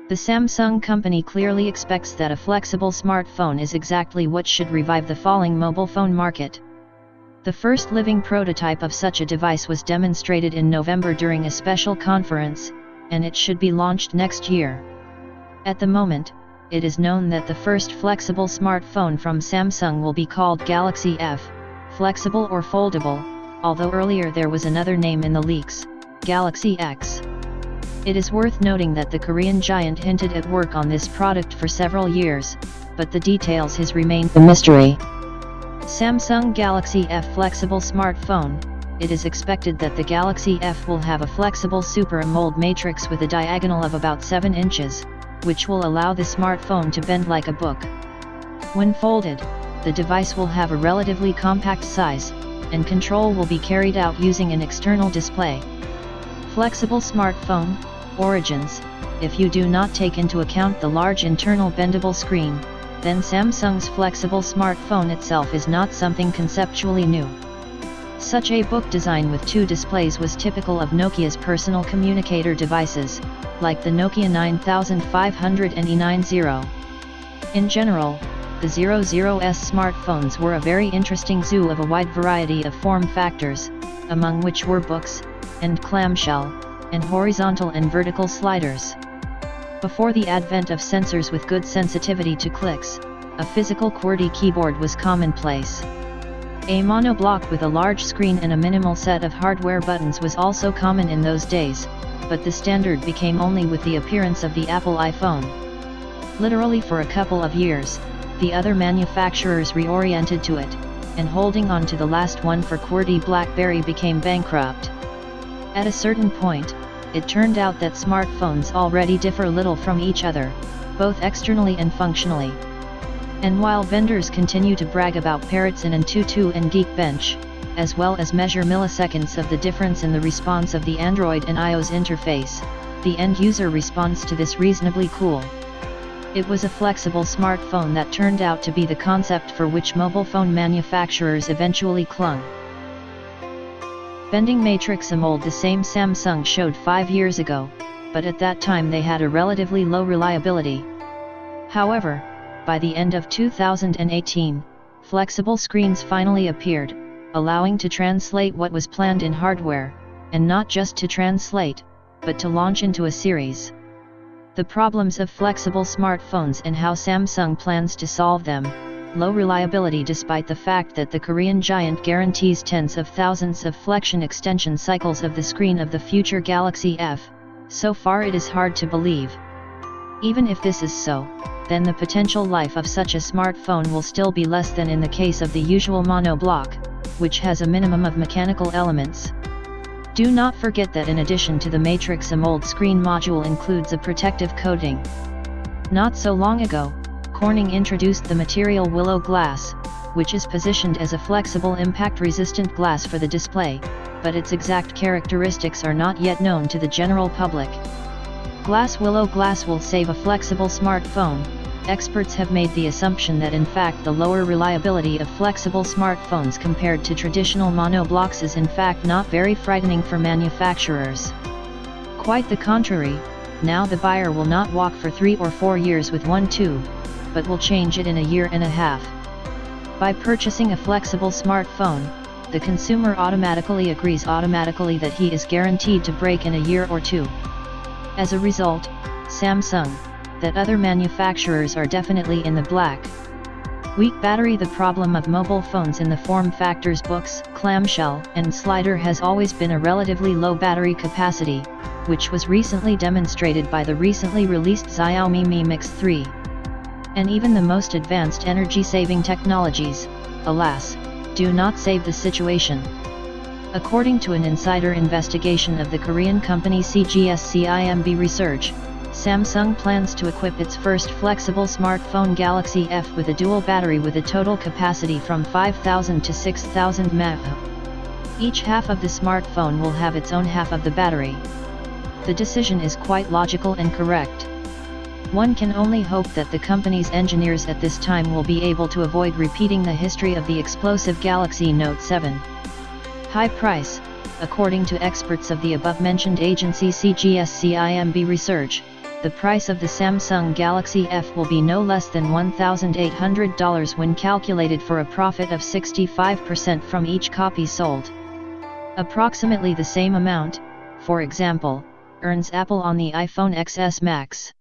The Samsung company clearly expects that a flexible smartphone is exactly what should revive the falling mobile phone market. The first living prototype of such a device was demonstrated in November during a special conference, and it should be launched next year. At the moment, it is known that the first flexible smartphone from Samsung will be called Galaxy F, flexible or foldable, although earlier there was another name in the leaks, Galaxy X. It is worth noting that the Korean giant hinted at work on this product for several years, but the details has remained a mystery. Samsung Galaxy F flexible smartphone. It is expected that the Galaxy F will have a flexible Super AMOLED matrix with a diagonal of about 7 inches, which will allow the smartphone to bend like a book. When folded, the device will have a relatively compact size, and control will be carried out using an external display. Flexible smartphone origins. If you do not take into account the large internal bendable screen, then Samsung's flexible smartphone itself is not something conceptually new. Such a book design with 2 displays was typical of Nokia's personal communicator devices, like the Nokia 9500 and E90. In general, the 00S smartphones were a very interesting zoo of a wide variety of form factors, among which were books, and clamshell, and horizontal and vertical sliders. Before the advent of sensors with good sensitivity to clicks, a physical QWERTY keyboard was commonplace. A monoblock with a large screen and a minimal set of hardware buttons was also common in those days, but the standard became only with the appearance of the Apple iPhone. Literally for a couple of years, the other manufacturers reoriented to it, and holding on to the last one for QWERTY BlackBerry became bankrupt. At a certain point, it turned out that smartphones already differ little from each other, both externally and functionally. And while vendors continue to brag about Parrots and Antutu and Geekbench, as well as measure milliseconds of the difference in the response of the Android and iOS interface, the end-user response to this reasonably cool. It was a flexible smartphone that turned out to be the concept for which mobile phone manufacturers eventually clung. Bending matrix AMOLED. The same Samsung showed 5 years ago, but at that time they had a relatively low reliability. However, by the end of 2018, flexible screens finally appeared, allowing to translate what was planned in hardware, and not just to translate, but to launch into a series. The problems of flexible smartphones and how Samsung plans to solve them. Low reliability. Despite the fact that the Korean giant guarantees tens of thousands of flexion extension cycles of the screen of the future Galaxy F, so far it is hard to believe. Even if this is so, then the potential life of such a smartphone will still be less than in the case of the usual monoblock, which has a minimum of mechanical elements. Do not forget that in addition to the Matrix AMOLED screen module includes a protective coating. Not so long ago, Corning introduced the material Willow Glass, which is positioned as a flexible impact-resistant glass for the display, but its exact characteristics are not yet known to the general public. Willow Glass will save a flexible smartphone. Experts have made the assumption that in fact the lower reliability of flexible smartphones compared to traditional monoblocks is in fact not very frightening for manufacturers. Quite the contrary, now the buyer will not walk for 3 or 4 years with one tube, but will change it in a year and a half. By purchasing a flexible smartphone, the consumer automatically agrees that he is guaranteed to break in a year or 2. As a result, Samsung, that other manufacturers are definitely in the black. Weak battery. The problem of mobile phones in the form factors books, clamshell, and slider has always been a relatively low battery capacity, which was recently demonstrated by the recently released Xiaomi Mi Mix 3. And even the most advanced energy-saving technologies, alas, do not save the situation. According to an insider investigation of the Korean company CGS-CIMB Research, Samsung plans to equip its first flexible smartphone Galaxy F with a dual battery with a total capacity from 5,000 to 6,000 mAh. Each half of the smartphone will have its own half of the battery. The decision is quite logical and correct. One can only hope that the company's engineers at this time will be able to avoid repeating the history of the explosive Galaxy Note 7. High price. According to experts of the above-mentioned agency CGS-CIMB Research, the price of the Samsung Galaxy F will be no less than $1,800 when calculated for a profit of 65% from each copy sold. Approximately the same amount, for example, earns Apple on the iPhone XS Max.